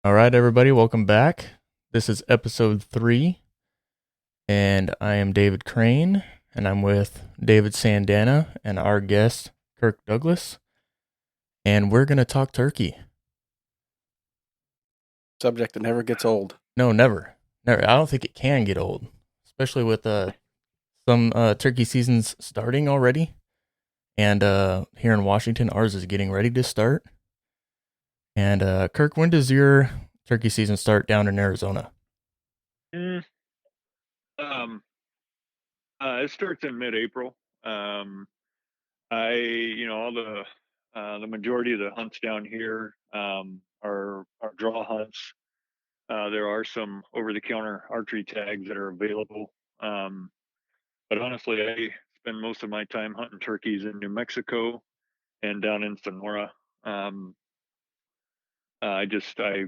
All right, everybody, welcome back. This is episode 3, and I am David Crane, and I'm with David Sandana and our guest, Kirk Douglas, and we're going to talk turkey. Subject that never gets old. No, never. Never. I don't think it can get old, especially with some turkey seasons starting already. And here in Washington, ours is getting ready to start. And Kirk, when does your turkey season start down in Arizona? Mm, um, it starts in mid-April. Um, all the majority of the hunts down here are draw hunts. There are some over-the-counter archery tags that are available. But honestly, I spend most of my time hunting turkeys in New Mexico and down in Sonora. Um, I just, I,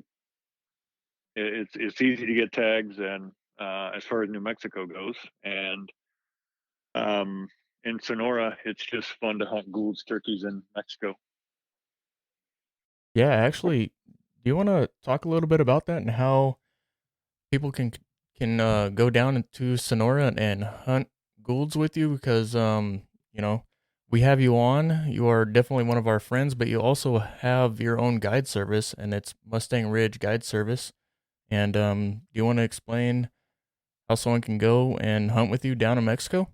it's easy to get tags, and as far as New Mexico goes, and Um, in Sonora, it's just fun to hunt Gould's turkeys in Mexico. Yeah, actually, do you want to talk a little bit about that and how people can go down into Sonora and hunt Goulds with you? Because you know, we have you on. You are definitely one of our friends, but you also have your own guide service, and it's Mustang Ridge Guide Service. And do you want to explain how someone can go and hunt with you down in Mexico?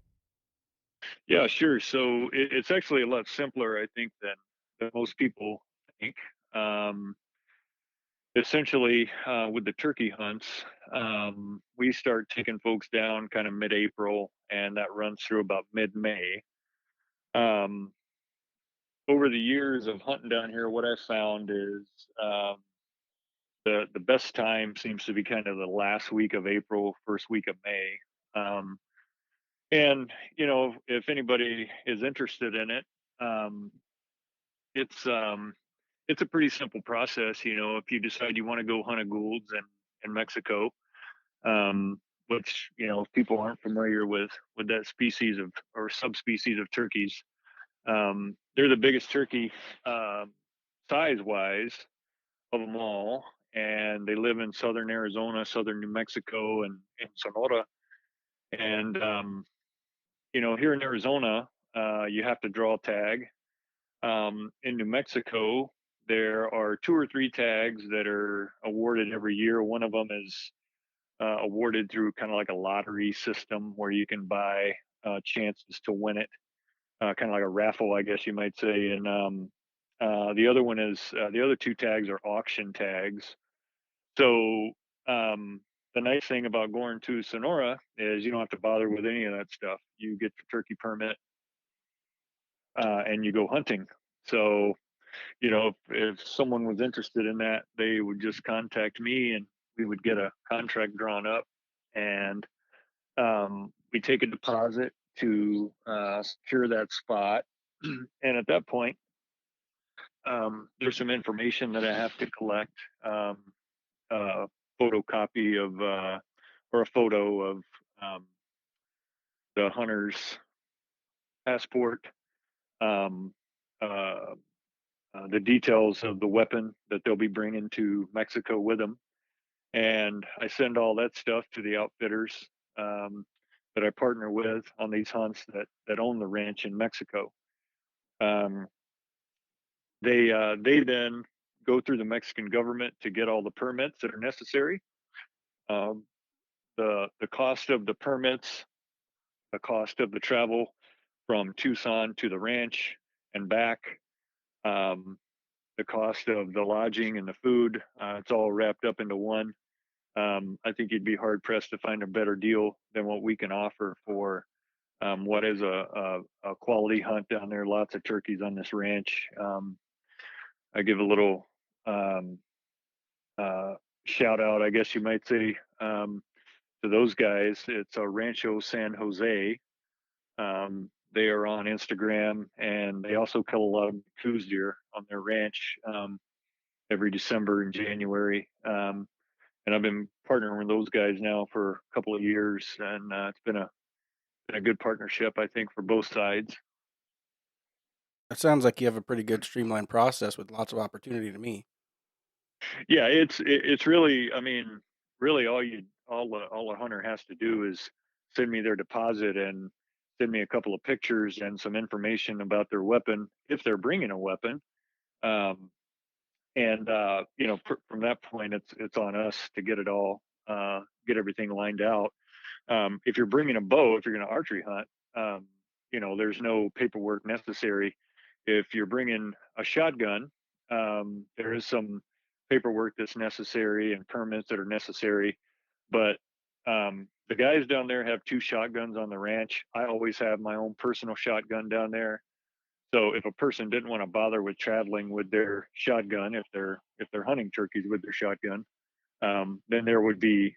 Yeah, sure. So it's actually a lot simpler, I think, than most people think. Um, Essentially, with the turkey hunts, we start taking folks down kind of mid-April, and that runs through about mid-May. Um, Over the years of hunting down here, what I found is um, the best time seems to be kind of the last week of April, first week of May. Um, And if anybody is interested in it, um, it's um, it's a pretty simple process. If you decide you want to go hunt a Gould's in Mexico, which if people aren't familiar with that species of or subspecies of turkeys, they're the biggest turkey size wise of them all, and they live in southern Arizona, southern New Mexico, and Sonora, and here in Arizona, you have to draw a tag. In New Mexico, there are two or three tags that are awarded every year. One of them is awarded through kind of like a lottery system where you can buy chances to win it, kind of like a raffle, I guess you might say. And the other one is the other two tags are auction tags. So um, the nice thing about going to Sonora is you don't have to bother with any of that stuff. You get your turkey permit and you go hunting. So, if someone was interested in that, they would just contact me and we would get a contract drawn up, and we take a deposit to secure that spot. And at that point, there's some information that I have to collect, a photocopy of, or a photo of um, the hunter's passport, um, uh, the details of the weapon that they'll be bringing to Mexico with them. And I send all that stuff to the outfitters um, that I partner with on these hunts that own the ranch in Mexico. Um, they then go through the Mexican government to get all the permits that are necessary. Um, the cost of the permits, the cost of the travel from Tucson to the ranch and back, um, the cost of the lodging and the food. It's all wrapped up into one. I think you'd be hard pressed to find a better deal than what we can offer for what is a quality hunt down there. Lots of turkeys on this ranch. I give a little um, uh, shout out, I guess you might say, to those guys. It's a Rancho San Jose. They are on Instagram, and they also kill a lot of coos deer on their ranch every December and January. And I've been partnering with those guys now for a couple of years, and it's been a good partnership, I think, for both sides. It sounds like you have a pretty good streamlined process with lots of opportunity to me. Yeah, it's really, I mean, really all a hunter has to do is send me their deposit and send me a couple of pictures and some information about their weapon if they're bringing a weapon. Um, and from that point, it's on us to get it all, get everything lined out. If you're bringing a bow, if you're going to archery hunt, there's no paperwork necessary. If you're bringing a shotgun, there is some paperwork that's necessary and permits that are necessary. But the guys down there have two shotguns on the ranch. I always have my own personal shotgun down there. So if a person didn't want to bother with traveling with their shotgun, if they're hunting turkeys with their shotgun, then there'd be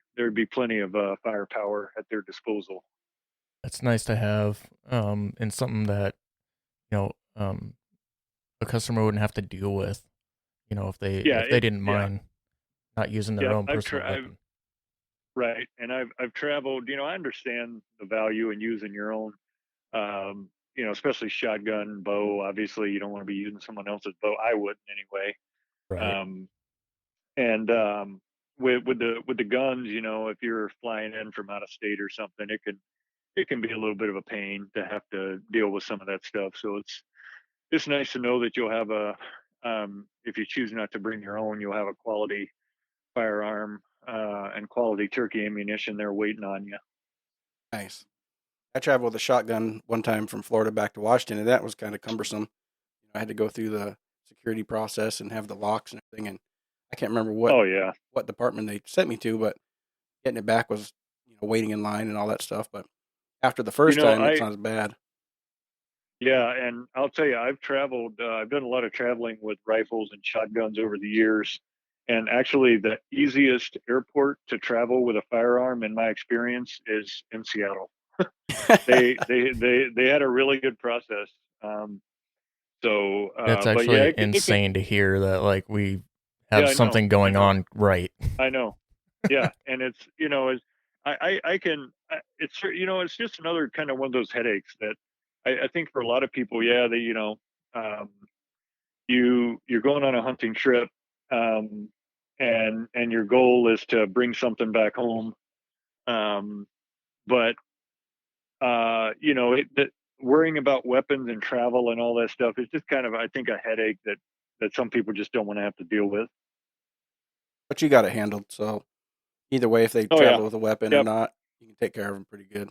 plenty of firepower at their disposal. That's nice to have, and something that, you know, a customer wouldn't have to deal with, Yeah, if they didn't yeah, mind not using their yeah. own personal I've weapon. right, and I've traveled. I understand the value in using your own. Especially shotgun, bow. Obviously, you don't want to be using someone else's bow. I wouldn't anyway. Right. Um, and with the guns, if you're flying in from out of state or something, it can be a little bit of a pain to have to deal with some of that stuff. So it's nice to know that you'll have if you choose not to bring your own, you'll have a quality firearm and quality turkey ammunition there waiting on you. Nice. I traveled with a shotgun one time from Florida back to Washington, and that was kind of cumbersome. I had to go through the security process and have the locks and everything. And I can't remember Oh yeah, what department they sent me to, but getting it back was waiting in line and all that stuff. But after the first time, it's I not as bad. yeah, and I'll tell you, I've traveled. I've done a lot of traveling with rifles and shotguns over the years. And actually, the easiest airport to travel with a firearm, in my experience, is in Seattle. They had a really good process. That's But yeah, actually it can. insane to hear that, like, we Yeah, have I know, something I going know, on right. I know. Yeah, and it's I can it's just another kind of one of those headaches that I think for a lot of people, yeah, um, you're going on a hunting trip, um, and your goal is to bring something back home, um, but worrying about weapons and travel and all that stuff is just kind of, I think, a headache that some people just don't want to have to deal with. But you got it handled. So either way, if they Oh yeah, travel with a weapon or yep. not, you can take care of them pretty good.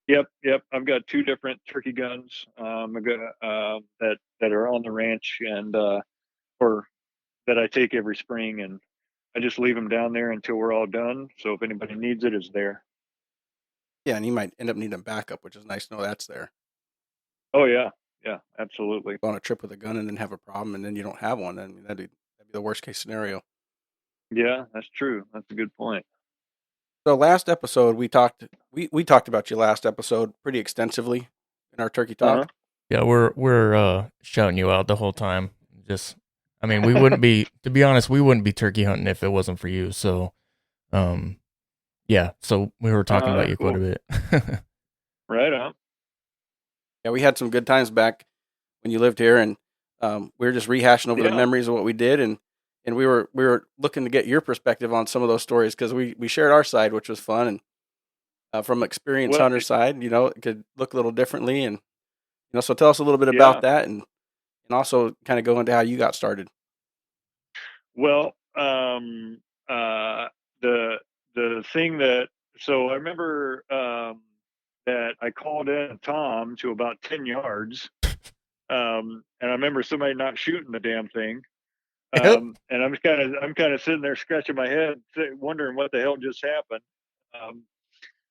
Yep, yep. I've got two different turkey guns. I got that are on the ranch and or that I take every spring, and I just leave them down there until we're all done. So if anybody needs it, it's there. Yeah, and you might end up needing a backup, which is nice to know that's there. Oh yeah, yeah, absolutely. Go on a trip with a gun and then have a problem, and then you don't have one. I mean, that'd be the worst case scenario. Yeah, that's true. That's a good point. So last episode we talked about you last episode pretty extensively in our turkey Uh talk. Yeah, we're shouting you out the whole time. Just, I mean, we wouldn't huh. be, to be honest, we wouldn't be turkey hunting if it wasn't for you. So, um, yeah. So we were talking about you quite a Cool. bit. Right on. Yeah, we had some good times back when you lived here, and we were just rehashing over the Yeah. memories of what we did, and we were looking to get your perspective on some of those stories because we shared our side, which was fun, and from experienced Well, hunter side, it could look a little differently, and so tell us a little bit about yeah. that, and also kind of go into how you got started. Well, uh, the the thing that so I remember that I called in Tom to about 10 yards, and I remember somebody not shooting the damn thing, Yep. and I'm kind of sitting there scratching my head, wondering what the hell just happened, um,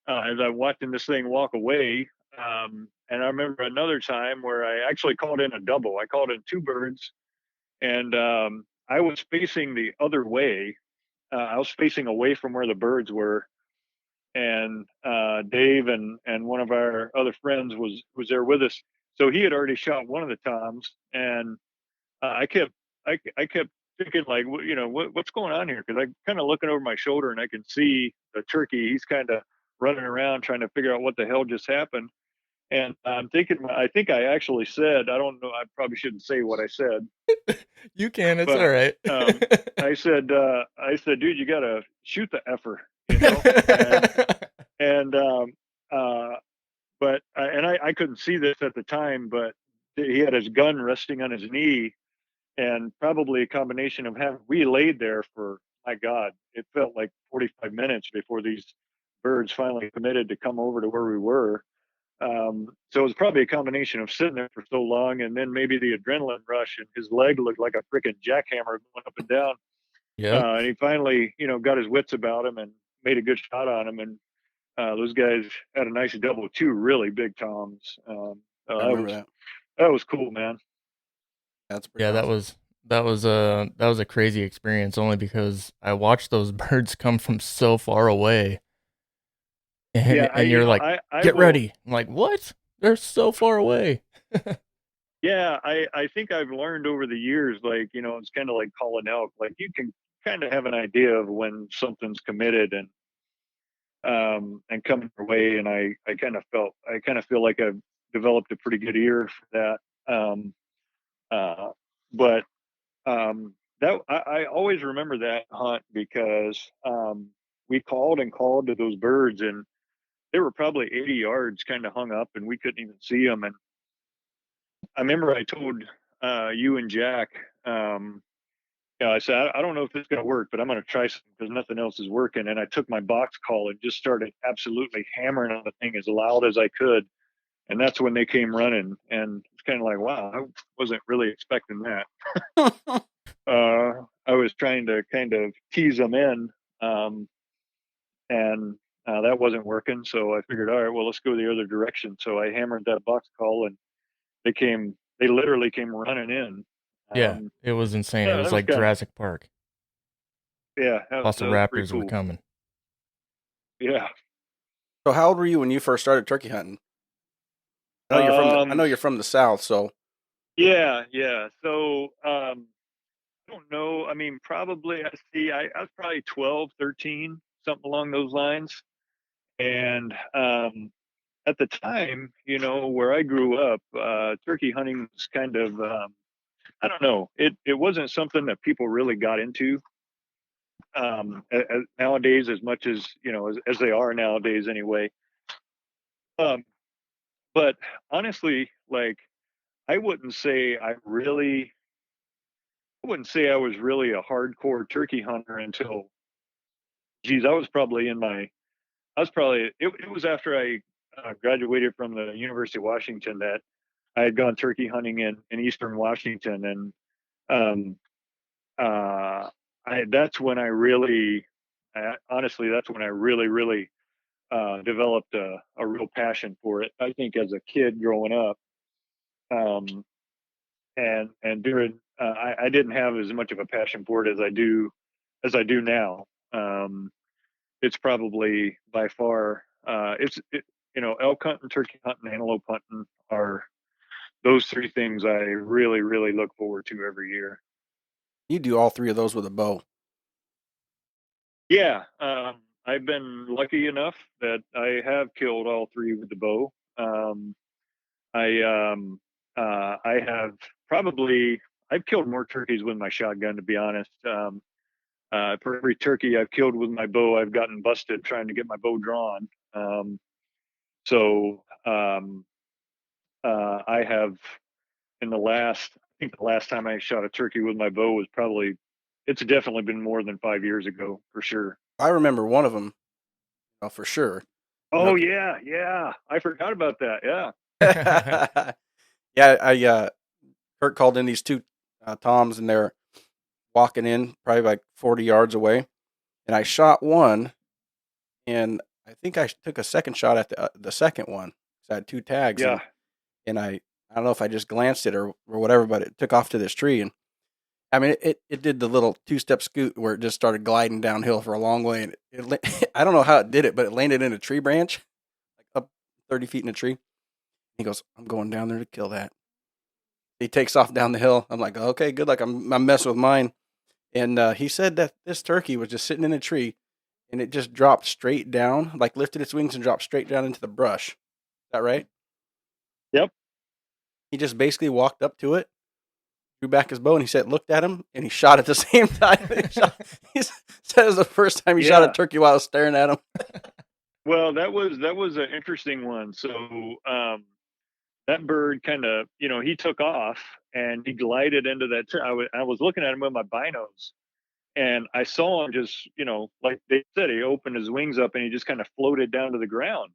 as I'm watching this thing walk away. And I remember another time where I actually called in a double. I called in two birds, and I was facing the other way. I was facing away from where the birds were, and Dave and one of our other friends was there with us. So he had already shot one of the toms, and I kept thinking, like, what's going on here? Because I kind of looking over my shoulder and I can see the turkey. He's kind of running around trying to figure out what the hell just happened. And I'm thinking, I think I actually said, I don't know, I probably shouldn't say what I said, You can. It's all but right. I said, dude, you gotta shoot the effer, you know, and uh, but and I couldn't see this at the time, but he had his gun resting on his knee, and probably a combination of having we laid there for, my God, it felt like 45 minutes before these birds finally committed to come over to where we were. So it was probably a combination of sitting there for so long, and then maybe the adrenaline rush, and his leg looked like a freaking jackhammer going up and down. Yep. And he finally, got his wits about him and made a good shot on him. And those guys had a nice double, two really big toms. I remember that. That was cool, man. That's pretty Yeah, awesome. that was a crazy experience only because I watched those birds come from so far away. Yeah, And you're like, I get will. ready. I'm like, what? They're so far away. Yeah, I think I've learned over the years, like, it's kind of like calling elk. Like, you can kind of have an idea of when something's committed and coming your way. And I kind of feel like I've developed a pretty good ear for that. Uh, but that I always remember that hunt because we called and called to those birds, and they were probably 80 yards kind of hung up, and we couldn't even see them. And I remember I told you and Jack, I said, I don't know if this is going to work, but I'm going to try something because nothing else is working. And I took my box call and just started absolutely hammering on the thing as loud as I could. And that's when they came running. And it's kind of like, wow, I wasn't really expecting that. I was trying to kind of tease them in, and that wasn't working. So I figured, all right, well, let's go the other direction. So I hammered that box call, and they literally came running in. Yeah, it was insane. It Yeah, was that was like kind of, Jurassic Park. yeah, Lots of that was pretty raptors were cool. coming. Yeah. So how old were you when you first started turkey hunting? I know you're from the South, so Yeah, yeah. So, I don't know. I mean, probably, I was probably 12, 13, something along those lines. And, at the time, where I grew up, turkey hunting was kind of, I don't know, it wasn't something that people really got into, nowadays, as much as, as they are nowadays anyway. Um, but honestly, like, I wouldn't say I wouldn't say I was really a hardcore turkey hunter until, geez, I was probably, it was after I graduated from the University of Washington that I had gone turkey hunting in Eastern Washington. And um, that's when honestly, that's when I really, really developed a real passion for it. I think as a kid growing up, um, and during I didn't have as much of a passion for it as I do now. It's probably by far elk hunting, turkey hunting, antelope hunting are those three things I really, really look forward to every year. you do all three of those with a bow. Yeah, I've been lucky enough that I have killed all three with the bow. I I have probably I've killed more turkeys with my shotgun, to be honest. For every turkey I've killed with my bow, I've gotten busted trying to get my bow drawn. So I have I think the last time I shot a turkey with my bow was it's definitely been more than 5 years ago for sure. I remember one of them for sure. Oh yeah, yeah. I forgot about that. Yeah. Yeah, Kirk called in these two toms, and they're walking in probably like 40 yards away, and I shot one, and I think I took a second shot at the second one. So I had two tags, Yeah. and I don't know if I just glanced it or whatever, but it took off to this tree, and I mean it did the little two-step scoot where it just started gliding downhill for a long way, and I don't know how it did it, but it landed in a tree branch, like up 30 feet in a tree. He goes, "I'm going down there to kill that." He takes off down the hill. I'm like, "Okay, good luck. I'm messing with mine." And he said that this turkey was just sitting in a tree, and it just dropped straight down, like lifted its wings and dropped straight down into the brush. Is that right? Yep. He just basically walked up to it, drew back his bow, and he said, looked at him, and he shot at the same time. He said it was the first time he shot a Yeah. turkey while I was staring at him. Well, that was an interesting one. So that bird kind of, he took off and he glided into that. I was looking at him with my binos, and I saw him just, like they said, he opened his wings up and he just kind of floated down to the ground.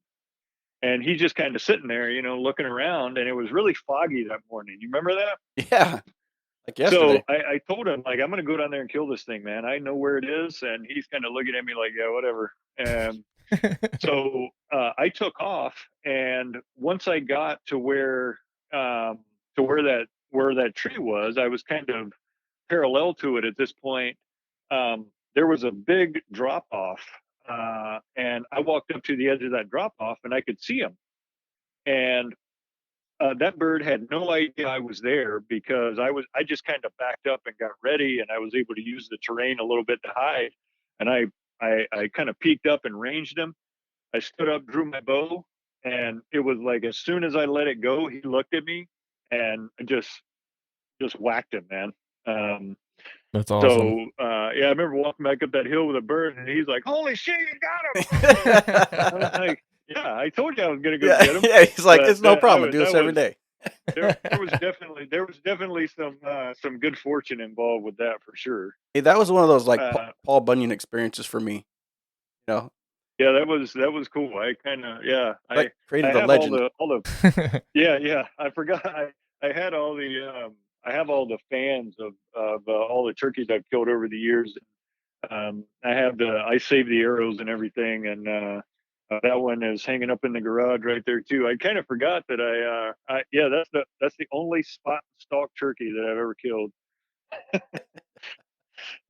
And he's just kind of sitting there, looking around. And it was really foggy that morning. You remember that? Yeah, like So yesterday. I told him, like, I'm going to go down there and kill this thing, man. I know where it is. And he's kind of looking at me like, yeah, whatever. And so I took off, and once I got to where that tree was, I was kind of parallel to it at this point. There was a big drop off, and I walked up to the edge of that drop off, and I could see him. And that bird had no idea I was there because I just kind of backed up and got ready, and I was able to use the terrain a little bit to hide. And I kind of peeked up and ranged him. I stood up, drew my bow, and it was like as soon as I let it go, he looked at me and just whacked him, man. Um, That's awesome. so yeah, I remember walking back up that hill with a bird, and he's like, "Holy shit, you got him!" I was like, "Yeah, I told you I was gonna go get him." Yeah, he's like, But it's no problem. I do this every day. there was definitely some good fortune involved with that for sure. Hey, that was one of those like Uh, Paul Bunyan experiences for me. You know, yeah, that was cool. I kind of yeah, like I created a have all legend. the yeah. I forgot. I had all the I have all the fans of all the turkeys I've killed over the years. I saved the arrows and everything, and that one is hanging up in the garage right there too. I kind of forgot that yeah, that's the only spot and stalk turkey that I've ever killed.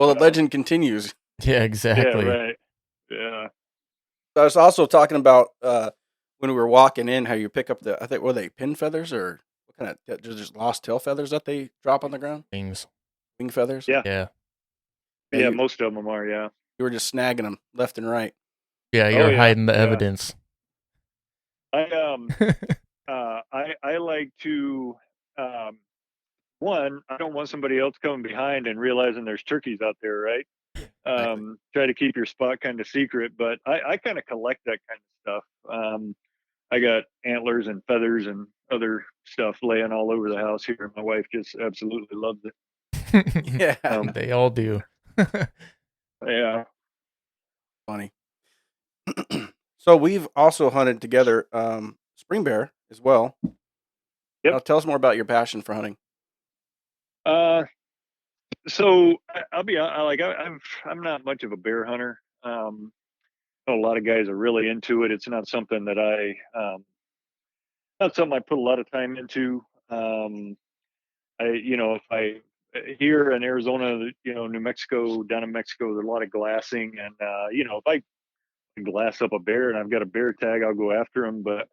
Well, the Uh, legend continues. Yeah, yeah, exactly. right. Yeah. I was also talking about when we were walking in, how you pick up I think, were they pin feathers or what kind of, just lost tail feathers that they drop on the ground? Things. Wing feathers? Yeah. Yeah. Yeah, Yeah. Most of them are. Yeah. you were just snagging them left and right. Yeah, Oh you're yeah. hiding the Yeah. evidence. I like to um, one. I don't want somebody else coming behind and realizing there's turkeys out there, right? Exactly. Try to keep your spot kind of secret, but I kind of collect that kind of stuff. I got antlers and feathers and other stuff laying all over the house here. My wife just absolutely loves it. Yeah. They all do. Yeah. Funny. So we've also hunted together spring bear as well. Yep. Now tell us more about your passion for hunting. So I'll be like I'm not much of a bear hunter. A lot of guys are really into it. It's not something that not something I put a lot of time into. If I here in Arizona, New Mexico, down in Mexico, there's a lot of glassing, and if I glass up a bear and I've got a bear tag, I'll go after him. But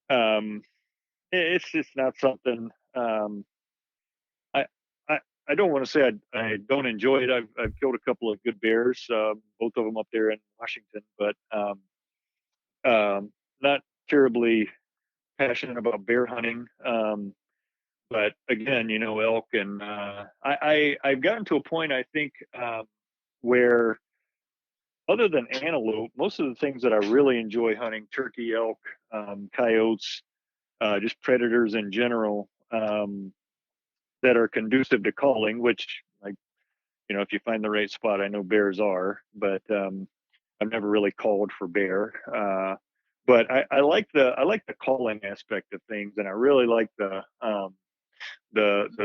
um, it's just not something. I, I I don't want to say I don't enjoy it. I've killed a couple of good bears, both of them up there in Washington, but not terribly passionate about bear hunting. But again, elk, and I've gotten to a point, I think, where other than antelope, most of the things that I really enjoy hunting, turkey, elk, coyotes, just predators in general, that are conducive to calling, which, like, if you find the right spot, I know bears are, but I've never really called for bear. But I like the calling aspect of things, and I really like the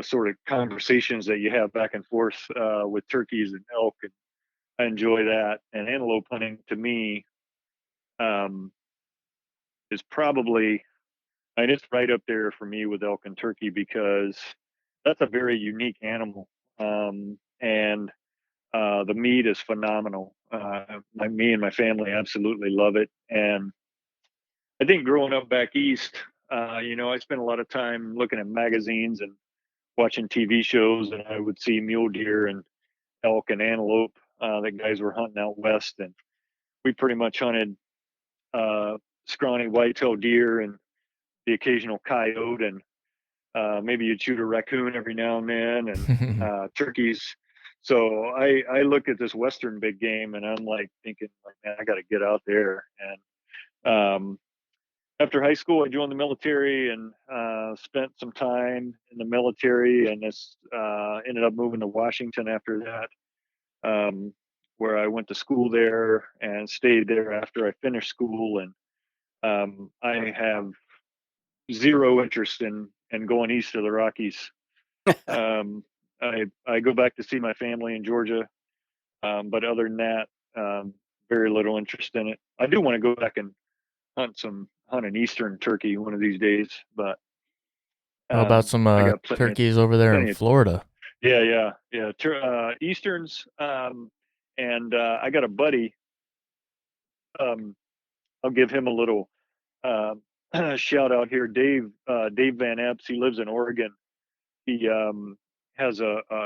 sort of conversations that you have back and forth with turkeys and elk, and I enjoy that. And antelope hunting to me um, is probably, and it's right up there for me with elk and turkey, because that's a very unique animal, and the meat is phenomenal. Me and my family absolutely love it, and I think growing up back east, I spent a lot of time looking at magazines and watching TV shows, and I would see mule deer and elk and antelope that guys were hunting out west, and we pretty much hunted uh, scrawny white-tailed deer and the occasional coyote, and maybe you'd shoot a raccoon every now and then, and turkeys. So I look at this Western big game, and I'm like thinking, like, man, I got to get out there. And after high school, I joined the military and spent some time in the military, and this ended up moving to Washington after that, where I went to school there and stayed there after I finished school. And I have zero interest in going east of the Rockies. I go back to see my family in Georgia, but other than that, very little interest in it. I do want to go back and hunt an eastern turkey one of these days, but How about some I got turkeys over there in Florida? Yeah. Easterns, and I got a buddy. I'll give him a little shout out here, Dave Van Epps. He lives in Oregon. He has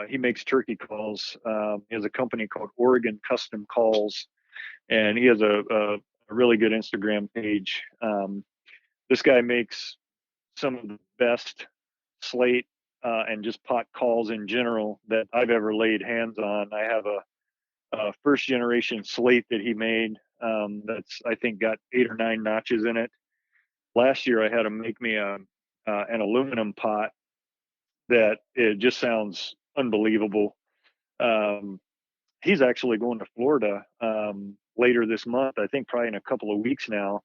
he makes turkey calls. He has a company called Oregon Custom Calls, and he has a really good Instagram page. This guy makes some of the best slate and just pot calls in general that I've ever laid hands on. I have a first generation slate that he made that's, I think, got 8 or 9 notches in it. Last year I had him make me an aluminum pot that it just sounds unbelievable. He's actually going to Florida later this month, I think probably in a couple of weeks now.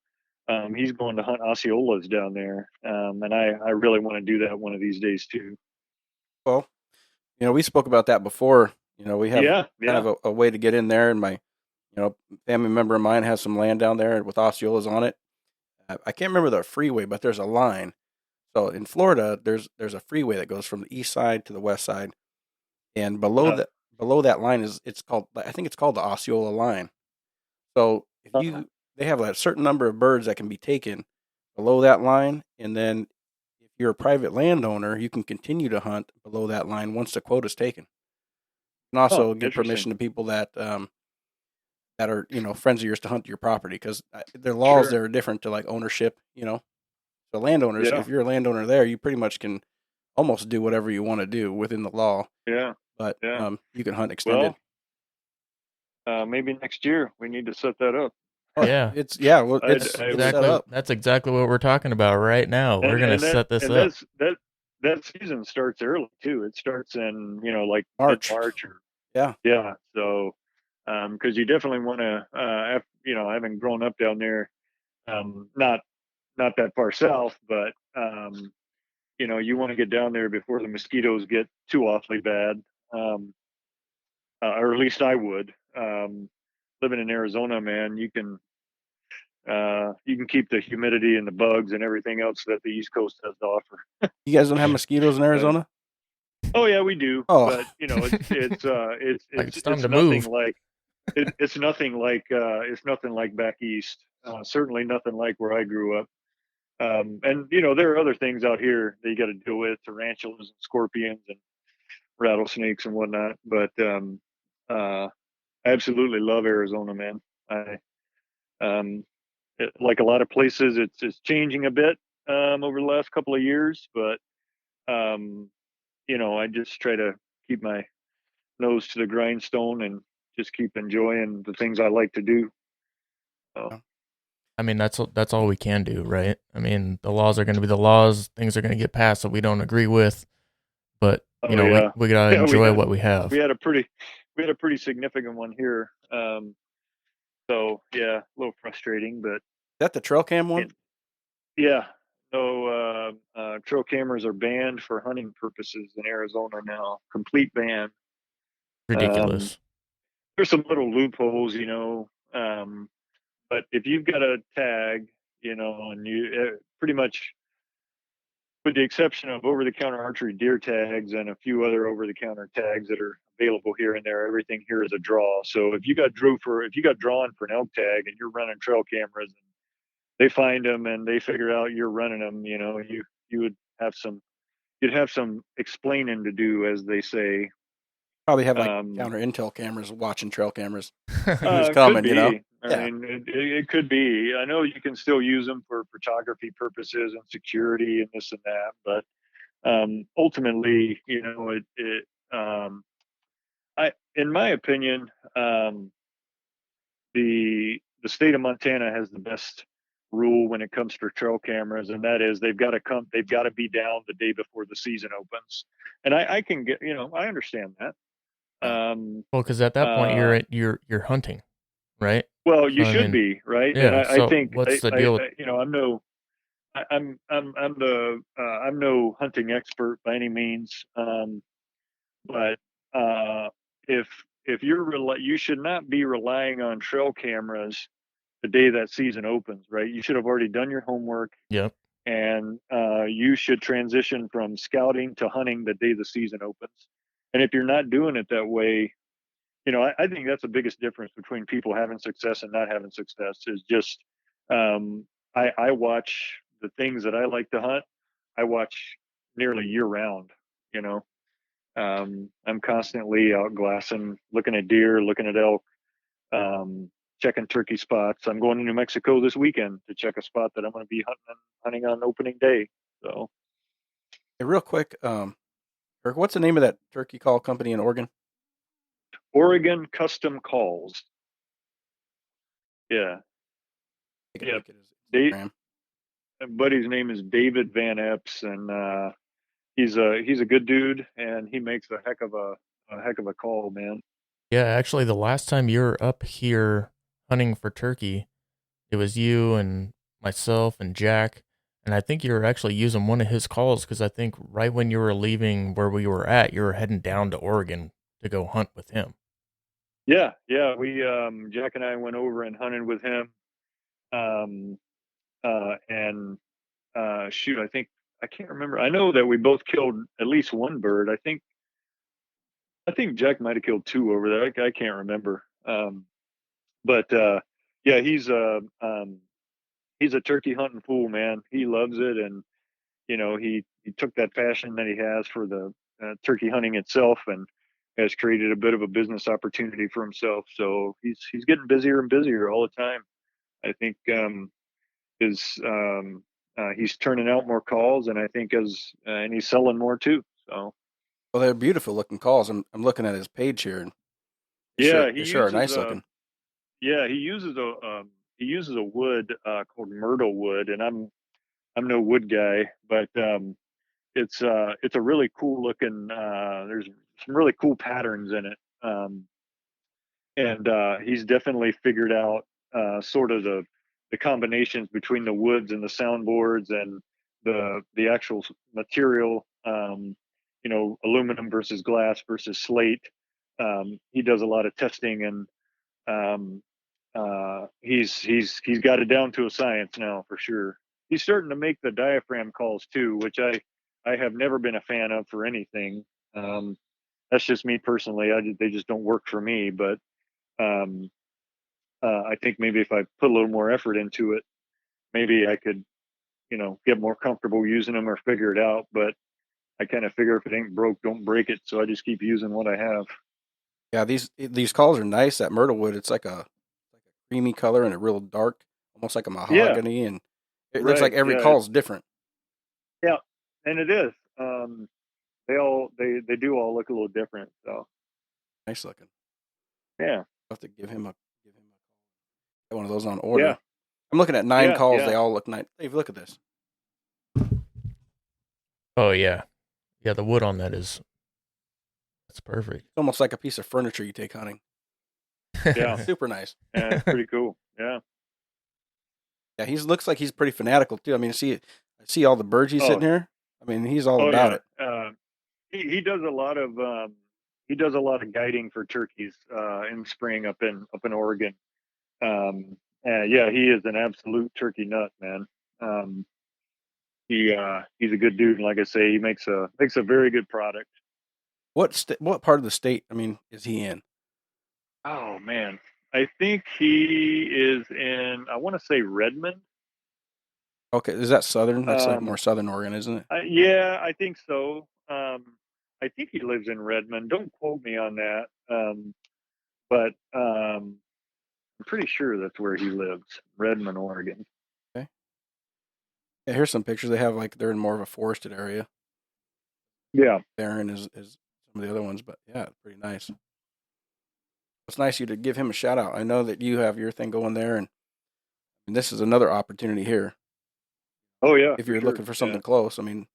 He's going to hunt Osceolas down there, and I really want to do that one of these days too. Well, we spoke about that before. We have kind of a way to get in there, and my family member of mine has some land down there with Osceolas on it. I can't remember the freeway, but there's a line. So in Florida, there's a freeway that goes from the east side to the west side, and below that line it's called the Osceola line. So they have a certain number of birds that can be taken below that line, and then if you're a private landowner, you can continue to hunt below that line once the quota is taken. You can also give permission to people that are friends of yours to hunt your property, because their laws there are different to like ownership. So landowners, if you're a landowner there, you pretty much can almost do whatever you want to do within the law. Yeah. But you can hunt extended. Well, maybe next year we need to set that up. Yeah. It's exactly that's exactly what we're talking about right now. We're gonna set this up. That season starts early too. It starts in like March or yeah. So because you definitely want to having grown up down there, not that far south, but you want to get down there before the mosquitoes get too awfully bad, or at least I would. Living in Arizona, man, you can keep the humidity and the bugs and everything else that the East Coast has to offer. You guys don't have mosquitoes in Arizona? Oh yeah, we do. Oh. But it's time to nothing move. like it's nothing like back east. Certainly nothing like where I grew up. And there are other things out here that you got to deal with: tarantulas and scorpions and rattlesnakes and whatnot. But I absolutely love Arizona, man. Like a lot of places, it's changing a bit over the last couple of years, but I just try to keep my nose to the grindstone and just keep enjoying the things I like to do. So. I mean, that's all we can do, right? I mean, the laws are going to be the laws. Things are going to get passed that we don't agree with, but we gotta enjoy what we have. We had a pretty significant one here. So yeah, a little frustrating, but. Is that the trail cam one? Yeah. So trail cameras are banned for hunting purposes in Arizona now. Complete ban. Ridiculous. There's some little loopholes, but if you've got a tag, and you pretty much, with the exception of over-the-counter archery deer tags and a few other over-the-counter tags that are available here and there, everything here is a draw. So if you got drawn for an elk tag and you're running trail cameras, and they find them and they figure out you're running them, you would have some explaining to do, as they say. Probably have like counter intel cameras watching trail cameras. Who's coming, I Yeah. mean, it could be. I know you can still use them for photography purposes and security and this and that, but ultimately, um, in my opinion, the state of Montana has the best rule when it comes to trail cameras, and that is they've got to be down the day before the season opens. And I can get, I understand that. Yeah. Well, because at that point Uh, you're hunting, right? well, So you I should mean, be, right. And yeah. I So think what's the deal with? I'm no, I'm no hunting expert by any means. But uh, if you should not be relying on trail cameras the day that season opens, right? You should have already done your homework, Yep. and you should transition from scouting to hunting the day the season opens. And if you're not doing it that way, I think that's the biggest difference between people having success and not having success is just I watch the things that I like to hunt. I watch nearly year round. You know, I'm constantly out glassing, looking at deer, looking at elk, checking turkey spots. I'm going to New Mexico this weekend to check a spot that I'm going to be hunting on opening day. So, Hey, real quick, Kirk, what's the name of that turkey call company in Oregon? Oregon Custom Calls. Yeah, I can yeah. look at his They, Instagram. buddy's name is David Van Epps, and he's a good dude, and he makes a heck of a call, man. Yeah. Actually, the last time you were up here hunting for turkey, it was you and myself and Jack, and I think you were actually using one of his calls because I think right when you were leaving where we were at, you were heading down to Oregon to go hunt with him. Yeah, yeah. We Jack and I went over and hunted with him. Um, and shoot, I can't remember. I know that we both killed at least one bird. I think Jack might have killed two over there. I can't remember. But yeah, he's a turkey hunting fool, man. He loves it, and he took that passion that he has for the turkey hunting itself and has created a bit of a business opportunity for himself. So he's getting busier and busier all the time. I think is he's turning out more calls, and I think and he's selling more too. So Well, they're beautiful looking calls. I'm looking at his page here, and yeah, they sure are nice looking. he uses a wood called myrtle wood, and I'm no wood guy, but it's a really cool looking. There's some really cool patterns in it, and he's definitely figured out sort of the combinations between the woods and the soundboards and the actual material. Aluminum versus glass versus slate. He does a lot of testing, and um, he's got it down to a science now for sure. He's starting to make the diaphragm calls too, which I have never been a fan of for anything. Um, that's just me personally. They just don't work for me. But um, I think maybe if I put a little more effort into it, maybe I could, get more comfortable using them or figure it out. But I kind of figure if it ain't broke, don't break it. So I just keep using what I have. Yeah, these calls are nice. That myrtle wood, it's like a creamy color and a real dark, almost like a Yeah, mahogany, and it looks like right. every Yeah, call is different. yeah, and it is. They do all look a little different. So Nice looking. yeah, I'll have to give him a get one of those on yeah, order. I'm looking at 9 yeah, calls. yeah. They all look nice. Dave, look at this. Oh yeah, yeah. The wood on that is that's perfect. It's almost like a piece of furniture you take hunting. Yeah, Super nice. yeah, it's pretty cool. Yeah. Yeah, he looks like he's pretty fanatical too. I mean, I see all the birds he's Oh, sitting here. I mean, he's all oh about yeah. it. He does a lot of guiding for turkeys in the spring up in Oregon. Yeah, he is an absolute turkey nut, man. Um, he's a good dude, and like I say, he makes a very good product. What part of the state? I mean, is he in? Oh man, I think he is in. I want to say Redmond. Okay, is that southern? That's like more Um, southern Oregon, isn't it? yeah, I think so. I think he lives in Redmond. Don't quote me on that. But I'm pretty sure that's where he lives, Redmond, Oregon. Okay. Yeah, here's some pictures. They have like they're in more of a forested area. Yeah. Barren is some of the other ones, but yeah, pretty nice. It's nice you to give him a shout out. I know that you have your thing going there, and this is another opportunity here. Oh yeah. If you're sure. looking for something close, I mean,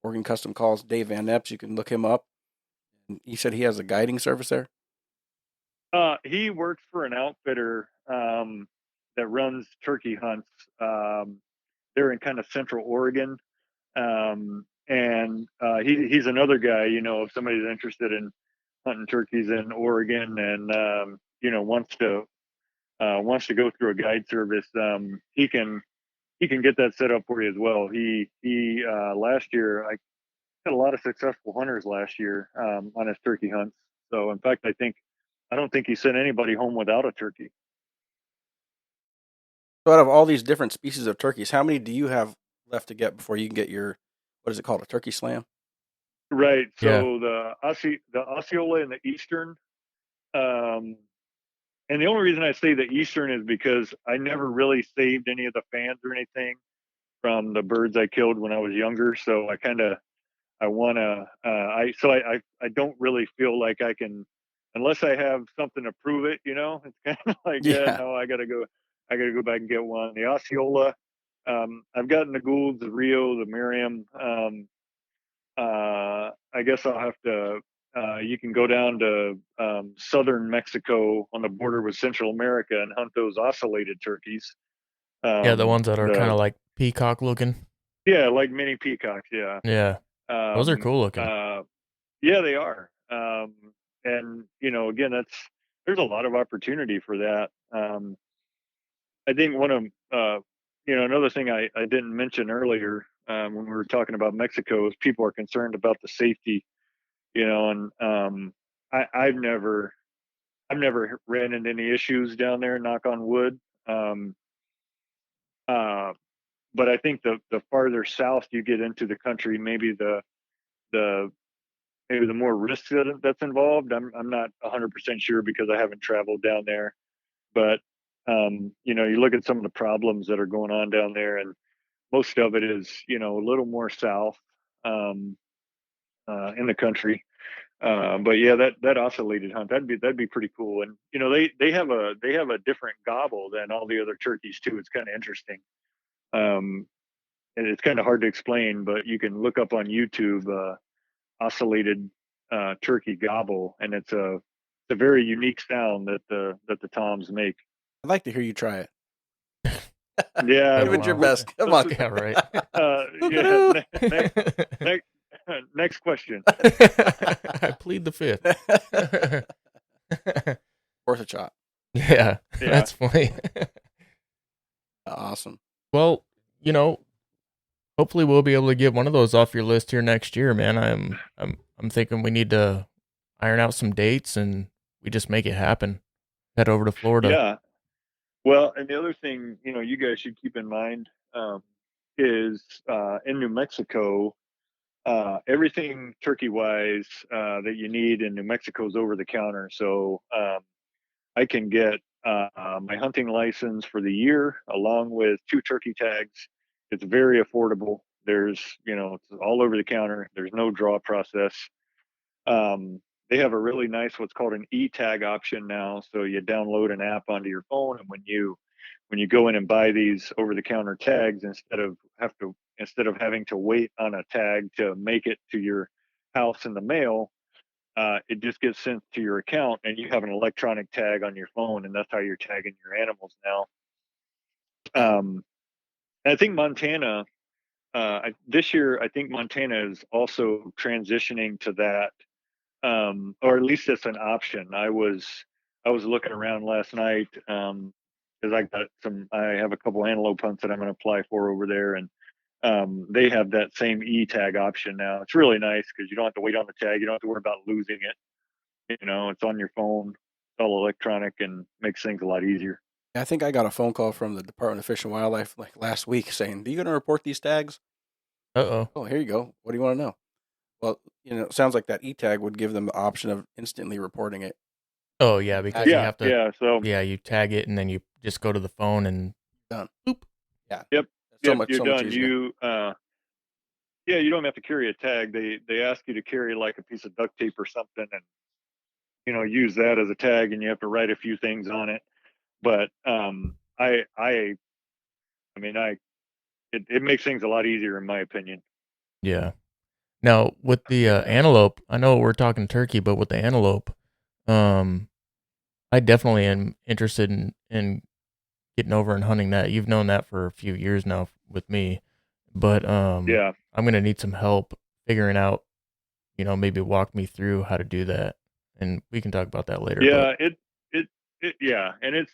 Oregon Custom Calls Dave Van Epps. You can look him up. And he said he has a guiding service there. He works for an outfitter that runs turkey hunts. They're in kind of central Oregon. And he's another guy, if somebody's interested in hunting turkeys in Oregon and, wants to go through a guide service, he can get that set up for you as well. He last year, I had a lot of successful hunters last year on his turkey hunts. So in fact, I don't think he sent anybody home without a turkey. So out of all these different species of turkeys, how many do you have left to get before you can get your, what is it called, a turkey slam? Right. Yeah. So the Osceola and the Eastern, and the only reason I say the Eastern is because I never really saved any of the fans or anything from the birds I killed when I was younger. So I don't really feel like I can, unless I have something to prove it, it's kind of like, Yeah. no, I gotta go back and get one. The Osceola, I've gotten the Goulds, the Rio, the Miriam. I guess I'll have to, you can go down to southern Mexico on the border with Central America and hunt those ocellated turkeys. Yeah, the ones that are kind of like peacock looking. Yeah, like mini peacocks. Yeah. Yeah, those are cool looking. Yeah, they are. And again, there's a lot of opportunity for that. I think one of another thing I didn't mention earlier when we were talking about Mexico is people are concerned about the safety, and I've never ran into any issues down there, knock on wood. Um, but I think the farther south you get into the country, maybe the maybe the more risk that's involved. I'm not 100% sure because I haven't traveled down there, but you look at some of the problems that are going on down there, and most of it is a little more south um, in the country. But yeah, that oscillated hunt that'd be pretty cool. And they have a different gobble than all the other turkeys too. It's kind of interesting. Um, and it's kind of hard to explain, but you can look up on YouTube oscillated turkey gobble, and it's a very unique sound that the toms make. I'd like to hear you try it. Yeah, Give it your best. Come on. Yeah, right. Next question. I plead the fifth. Worth a shot. Yeah, that's funny. Awesome. Well, hopefully we'll be able to get one of those off your list here next year, man. I'm thinking we need to iron out some dates and we just make it happen. Head over to Florida. Yeah. Well, and the other thing, you guys should keep in mind is in New Mexico, everything turkey-wise that you need in New Mexico is over the counter. So I can get my hunting license for the year along with 2 turkey tags. It's very affordable. There's, it's all over the counter. There's no draw process. They have a really nice what's called an e-tag option now. So you download an app onto your phone, and when you go in and buy these over-the-counter tags, instead of having to wait on a tag to make it to your house in the mail, it just gets sent to your account, and you have an electronic tag on your phone, and that's how you're tagging your animals now. And I think Montana, this year, I think Montana is also transitioning to that. Or at least it's an option. I was looking around last night because I have a couple antelope hunts that I'm going to apply for over there, and they have that same e-tag option now. It's really nice because you don't have to wait on the tag. You don't have to worry about losing it. It's on your phone. It's all electronic and makes things a lot easier. I think I got a phone call from the Department of Fish and Wildlife like last week saying, "Are you going to report these tags?" Uh-oh. Oh, here you go. What do you want to know? Well, it sounds like that e-tag would give them the option of instantly reporting it. Oh yeah, because you Yeah. have to. So Yeah, you tag it and then you just go to the phone and Done. boop. Yeah. yep, So you're much done. easier. You don't have to carry a tag. They ask you to carry like a piece of duct tape or something, and use that as a tag, and you have to write a few things on it. But I mean, it makes things a lot easier in my opinion. Yeah. Now with the antelope, I know we're talking turkey, but with the antelope, um, I definitely am interested in getting over and hunting that. You've known that for a few years now with me, but Yeah, I'm gonna need some help figuring out. Maybe walk me through how to do that, and we can talk about that later. But yeah, yeah, and it's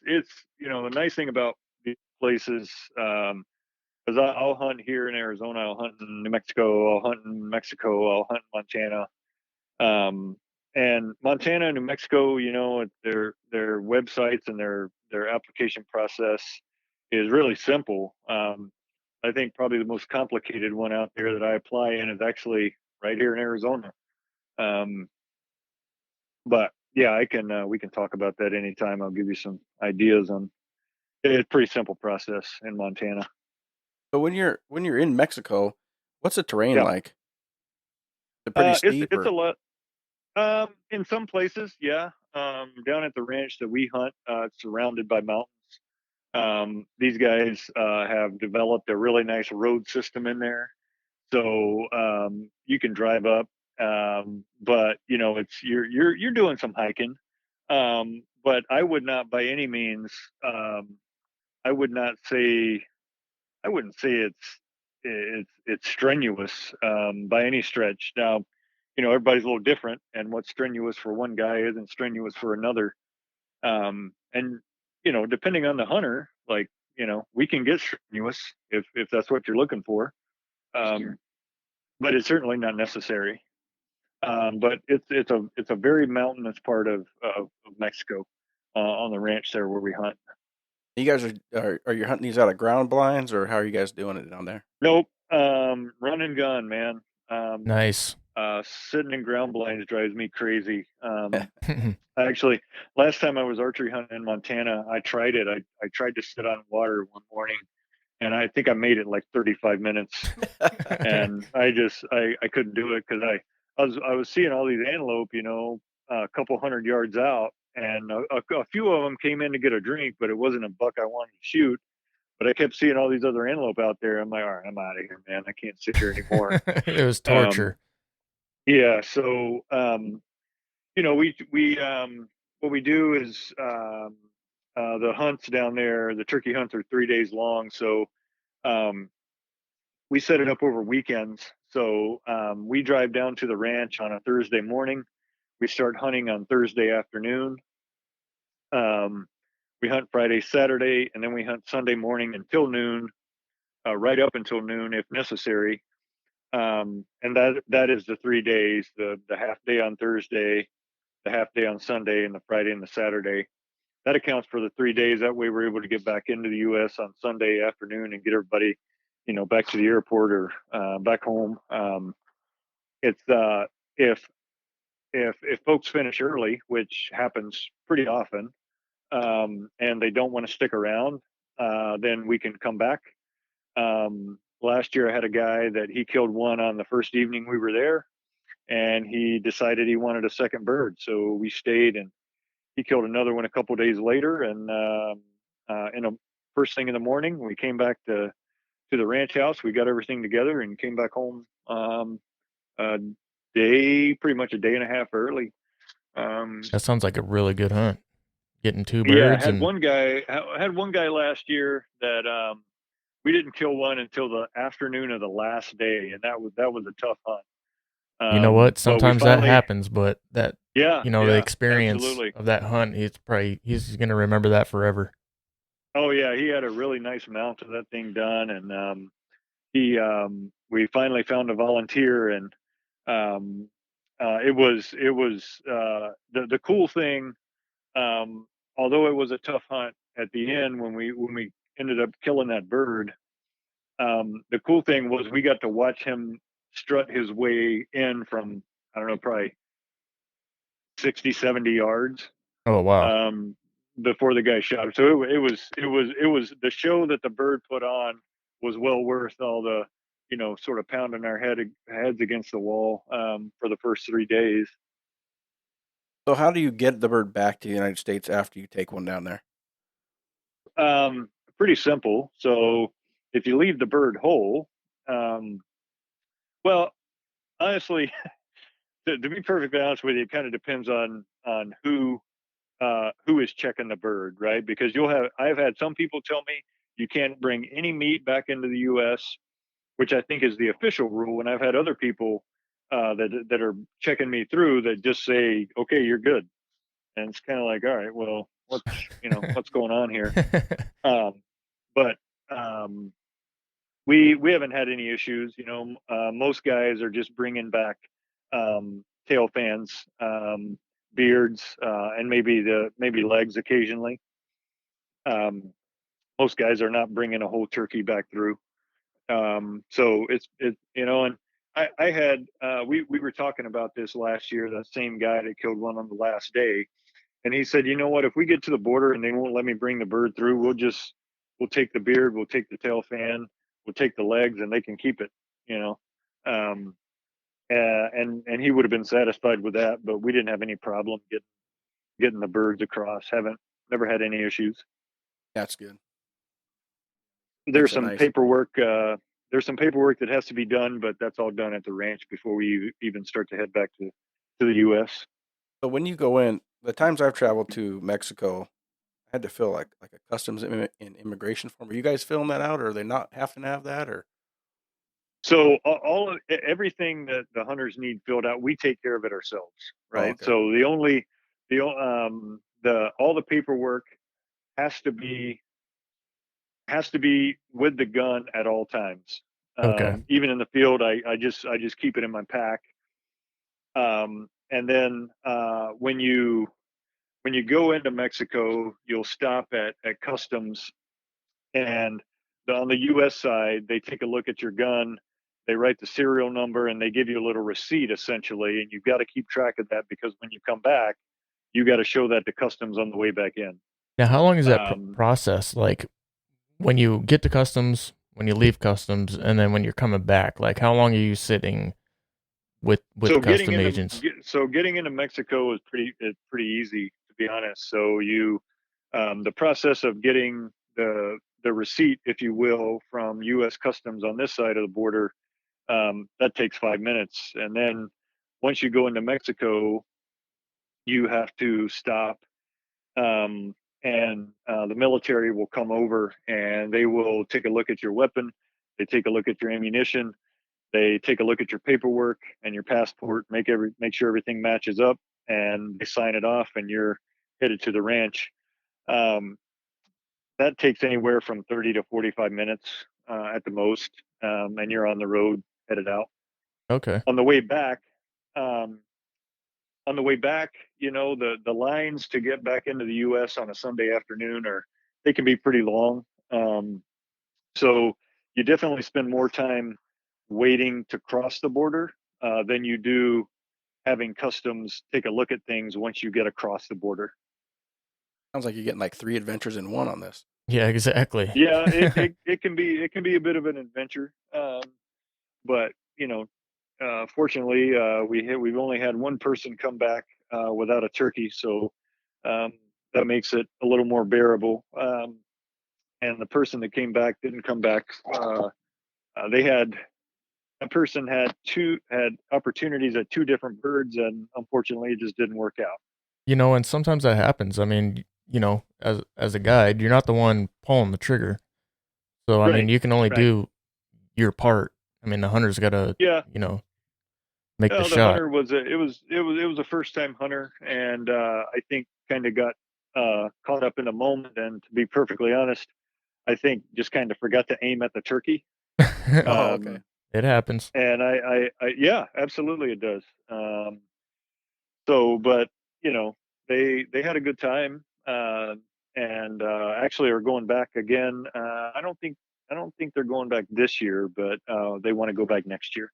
the nice thing about these places, because I'll hunt here in Arizona, I'll hunt in New Mexico, I'll hunt in Mexico, I'll hunt in Montana. And Montana and New Mexico, their websites and their application process is really simple. I think probably the most complicated one out there that I apply in is actually right here in Arizona. Um, but yeah, we can talk about that anytime. I'll give you some ideas on. It's a pretty simple process in Montana. So when you're in Mexico, what's the terrain Yeah, like? Is it pretty steep it's a or? lot. In some places, yeah. Down at the ranch that we hunt, it's surrounded by mountains. These guys have developed a really nice road system in there, so you can drive up. But it's you're doing some hiking. But I would not by any means. I would not say. I wouldn't say it's strenuous by any stretch. Now, everybody's a little different, and what's strenuous for one guy isn't strenuous for another. And depending on the hunter, like we can get strenuous if that's what you're looking for. Sure. But it's certainly not necessary. But it's a very mountainous part of Mexico on the ranch there where we hunt. You guys are you hunting these out of ground blinds, or how are you guys doing it down there? Nope. Run and gun, man. nice. Sitting in ground blinds drives me crazy. Actually, last time I was archery hunting in Montana, I tried it. I tried to sit on water one morning, and I think I made it like 35 minutes, and I couldn't do it because I was seeing all these antelope, a couple hundred yards out, and a few of them came in to get a drink, but it wasn't a buck I wanted to shoot. But I kept seeing all these other antelope out there. I'm like, all right, I'm out of here, man. I can't sit here anymore. It was Um, torture. yeah, so we what we do is the hunts down there. The turkey hunts are 3 days long, so um, we set it up over weekends. So we drive down to the ranch on a Thursday morning. We start hunting on Thursday afternoon. Um, we hunt Friday, Saturday, and then we hunt Sunday morning until noon, right up until noon if necessary. And that is the 3 days: the half day on Thursday, the half day on Sunday, and the Friday and the Saturday. That accounts for the 3 days. That way, we're able to get back into the U.S. on Sunday afternoon and get everybody, back to the airport or back home. It's if if folks finish early, which happens pretty often, and they don't want to stick around, then we can come back. Last year, I had a guy that he killed one on the first evening we were there, and he decided he wanted a second bird, so we stayed, and he killed another one a couple of days later. And in a first thing in the morning, we came back to the ranch house. We got everything together and came back home a pretty much a day and a half early. That sounds like a really good hunt. Getting two Yeah, I birds and had one guy last year that we didn't kill one until the afternoon of the last day, and that was a tough hunt. you know what? But we Sometimes that finally, happens, but that yeah, the yeah, experience absolutely. of that hunt, he's gonna remember that forever. Oh yeah, he had a really nice mount of that thing done, and we finally found a volunteer, and it was the cool thing. Um, Although it was a tough hunt at the end when we ended up killing that bird, the cool thing was we got to watch him strut his way in from, I don't know, probably 60, 70 yards. Oh wow. Before the guy shot him. So it was the show that the bird put on was well worth all the, sort of pounding our heads against the wall for the first 3 days. So how do you get the bird back to the United States after you take one down there? Pretty simple. So if you leave the bird whole, um, well, honestly, to be perfectly honest with you, it kind of depends on who is checking the bird, right? Because I've had some people tell me you can't bring any meat back into the U.S., which I think is the official rule. And I've had other people that are checking me through that just say, okay, you're good. And it's kind of like, all right, well, what's going on here? Um, but um, we haven't had any issues. Most guys are just bringing back tail fans, beards, and maybe legs occasionally. Um, Most guys are not bringing a whole turkey back through. So and I had we were talking about this last year. That same guy that killed one on the last day, and he said, you know what? If we get to the border and they won't let me bring the bird through, we'll take the beard, we'll take the tail fan, we'll take the legs, and they can keep it. You know, um, and he would have been satisfied with that, but we didn't have any problem getting the birds across. Haven't Never had any issues. That's good. There's Makes it some nice. paperwork. There's some paperwork that has to be done, but that's all done at the ranch before we even start to head back to the U.S. So when you go in, the times I've traveled to Mexico, I had to fill like a customs and immigration form. Are you guys filling that out, or are they not having to have that, or? So everything that the hunters need filled out, we take care of it ourselves, Oh, right? okay. So the all the paperwork has to be with the gun at all times. Okay. Even in the field, I just keep it in my pack. And then when you go into Mexico, you'll stop at customs, and on the U.S. side, they take a look at your gun, they write the serial number, and they give you a little receipt essentially, and you've got to keep track of that because when you come back, you got to show that to customs on the way back in. Now, how long is that Um, process? Like when you get to customs, when you leave customs, and then when you're coming back, like how long are you sitting with so getting custom into agents? getting into Mexico is pretty easy, to be honest. So the process of getting the receipt, if you will, from U.S. Customs on this side of the border, that takes 5 minutes, and then once you go into Mexico, you have to stop, um, and the military will come over and they will take a look at your weapon, they take a look at your ammunition, they take a look at your paperwork and your passport, make sure everything matches up, and they sign it off, and you're headed to the ranch. Um, that takes anywhere from 30 to 45 minutes at the most, and you're on the road headed out. Okay. On the way back, um, the lines to get back into the U.S. on a Sunday afternoon they can be pretty long. Um, so you definitely spend more time waiting to cross the border than you do having customs take a look at things once you get across the border. Sounds like you're getting like 3 adventures in one on this. Yeah, exactly. Yeah, it can be a bit of an adventure, but fortunately, we've only had one person come back without a turkey, so um, that makes it a little more bearable. And the person that came back didn't come back. They had That person had opportunities at two different birds, and unfortunately, it just didn't work out. And sometimes that happens. I mean, as a guide, you're not the one pulling the trigger. So I mean, Right, you can only right. do your part. I mean, the hunter's got to, Yeah. make the The shot. hunter was a first time hunter, and I think kind of got caught up in the moment. And to be perfectly honest, I think just kind of forgot to aim at the turkey. Oh, okay. Um, It happens. and yeah, absolutely it does. But they had a good time, and actually are going back again. I don't think they're going back this year, but they want to go back next year.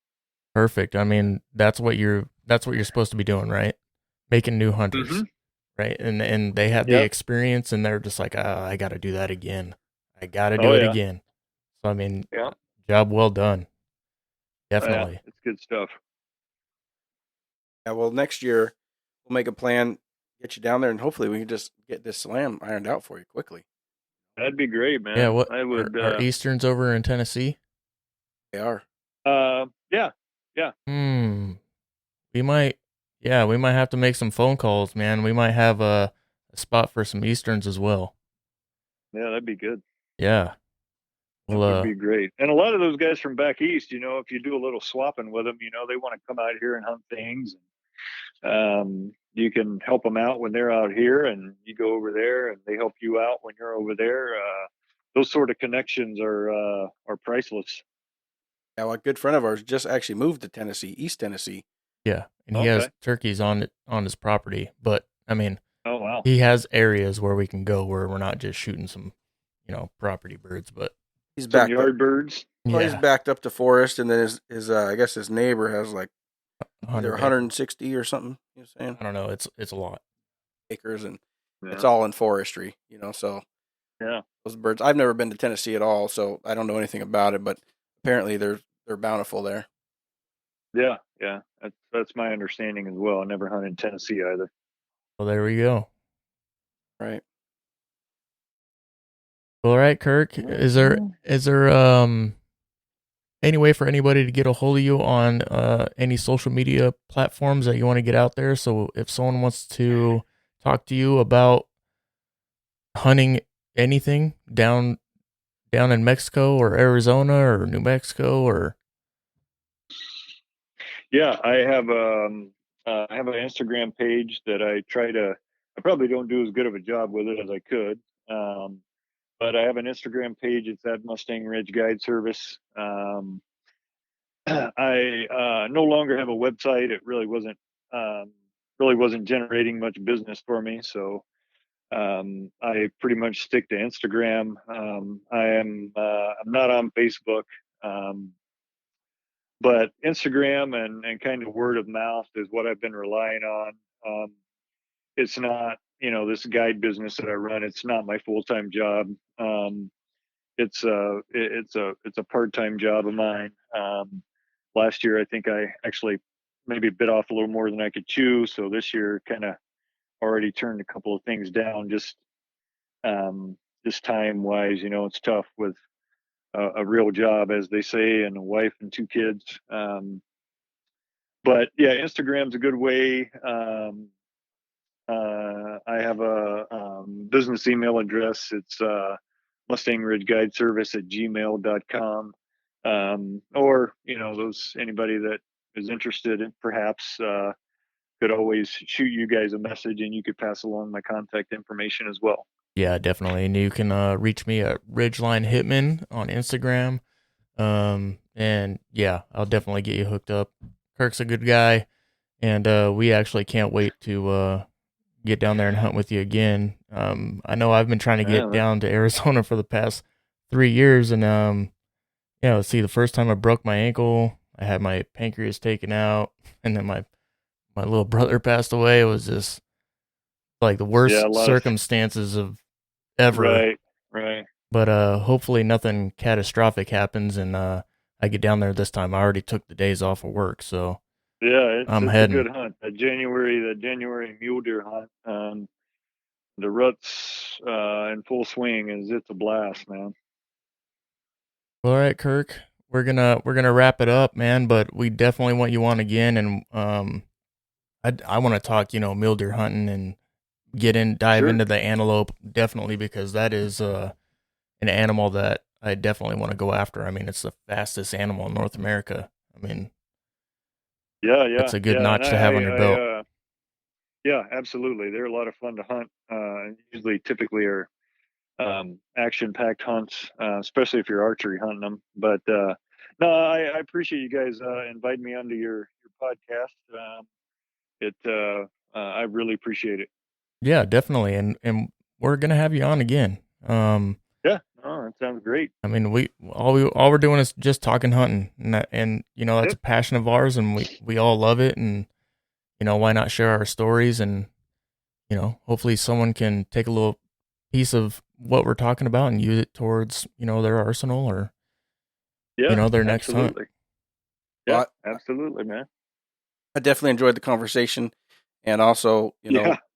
Perfect. I mean, that's what you're supposed to be doing, right? Making new hunters. Hmm. right? And they have the Yep. experience, and they're just like, I got to do that again. I got to do Oh it yeah. again. So I mean, Yeah. job well done. Yeah. Definitely. It's good stuff. Yeah, well, next year we'll make a plan, get you down there, and hopefully we can just get this slam ironed out for you quickly. That'd be great, man. Yeah. What I would. are Easterns over in Tennessee? They are. Yeah. We might. Yeah, we might have to make some phone calls, man. We might have a spot for some Easterns as well. Yeah, that'd be good. Yeah. That would be great. And a lot of those guys from back east, if you do a little swapping with them, they want to come out here and hunt things. You can help them out when they're out here, and you go over there, and they help you out when you're over there. Those sort of connections are priceless. Yeah, well, a good friend of ours just actually moved to Tennessee, East Tennessee. Yeah, and he has turkeys on his property, but I mean, oh wow, he has areas where we can go where we're not just shooting some, property birds, but he's backed yard up, birds. Well, he's backed up to forest, and then his I guess his neighbor has like either 160 or something. You know what I'm saying? I don't know. It's a lot acres, and it's all in forestry. So yeah, those birds. I've never been to Tennessee at all, so I don't know anything about it. But apparently they're bountiful there. Yeah. That's my understanding as well. I never hunted in Tennessee either. Well, there we go. Right. All right, Kirk. Is there any way for anybody to get a hold of you on any social media platforms that you want to get out there? So if someone wants to talk to you about hunting anything down in Mexico or Arizona or New Mexico or yeah, I have an Instagram page that I probably don't do as good of a job with it as I could. But I have an Instagram page. It's at Mustang Ridge Guide Service. I no longer have a website. It really wasn't generating much business for me. So I pretty much stick to Instagram. I'm not on Facebook, but Instagram and kind of word of mouth is what I've been relying on. It's not, this guide business that I run. It's not my full-time job. It's a part-time job of mine. Last year, I think I actually maybe bit off a little more than I could chew. So this year, kind of already turned a couple of things down. Just time wise, it's tough with a real job, as they say, and a wife and 2 kids. But yeah, Instagram's a good way. I have a business email address. It's Mustang Ridge Guide Service at gmail.com. Or, anybody that is interested in perhaps could always shoot you guys a message, and you could pass along my contact information as well. Yeah, definitely. And you can reach me at Ridgeline Hitman on Instagram. And yeah, I'll definitely get you hooked up. Kirk's a good guy, and we actually can't wait to get down there and hunt with you again. I know I've been trying to get down to Arizona for the past 3 years, and let's see, the first time I broke my ankle, I had my pancreas taken out, and then my little brother passed away. It was just like the worst circumstances of ever. Right. But hopefully nothing catastrophic happens, and I get down there this time. I already took the days off of work, so yeah, I'm it's heading. A good hunt. The January mule deer hunt. The rut's in full swing. It's a blast, man. All right, Kirk, we're gonna wrap it up, man. But we definitely want you on again, and I want to talk, mule deer hunting and dive into the antelope, definitely, because that is an animal that I definitely want to go after. I mean, it's the fastest animal in North America. I mean, yeah, it's a good notch to have on your belt. Yeah, absolutely. They're a lot of fun to hunt. Typically are action-packed hunts, especially if you're archery hunting them. But no, I appreciate you guys inviting me onto your podcast. I really appreciate it. Yeah, definitely, and we're gonna have you on again. Yeah, that sounds great. I mean, all we're doing is just talking hunting, and that's a passion of ours, and we all love it, and why not share our stories and hopefully someone can take a little piece of what we're talking about and use it towards, their arsenal or, their next hunt. Absolutely. Yeah, Well, absolutely, man. I definitely enjoyed the conversation, and also,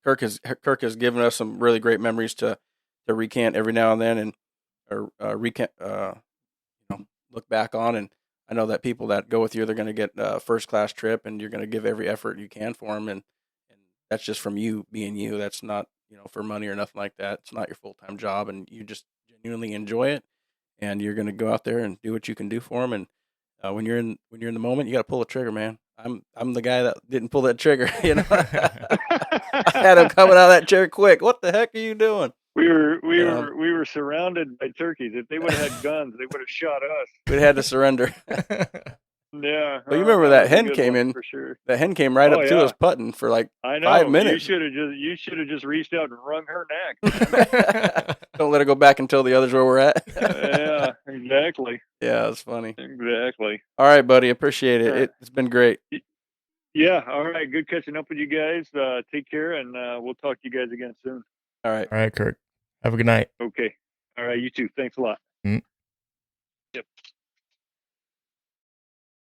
Kirk has given us some really great memories to recant every now and then, and recant, look back on. And I know that people that go with you, they're going to get a first class trip, and you're going to give every effort you can for them, and that's just from you being you. That's not for money or nothing like that. It's not your full time job, and you just genuinely enjoy it, and you're going to go out there and do what you can do for them. And when you're in the moment, you got to pull the trigger, man. I'm the guy that didn't pull that trigger. I had him coming out of that chair quick. What the heck are you doing? We were surrounded by turkeys. If they would have had guns, they would have shot us. We'd had to surrender. Yeah. Well, you remember that hen came in for sure. That hen came right up to us putting for like I know. 5 minutes. You should have just reached out and wrung her neck. Don't let her go back and tell the others where we're at. Yeah, exactly. Yeah, it's funny. Exactly. All right, buddy. Appreciate it. It's been great. Yeah. All right. Good catching up with you guys. Take care, and we'll talk to you guys again soon. All right. All right, Kirk. Have a good night. Okay. All right. You too. Thanks a lot. Mm. Yep.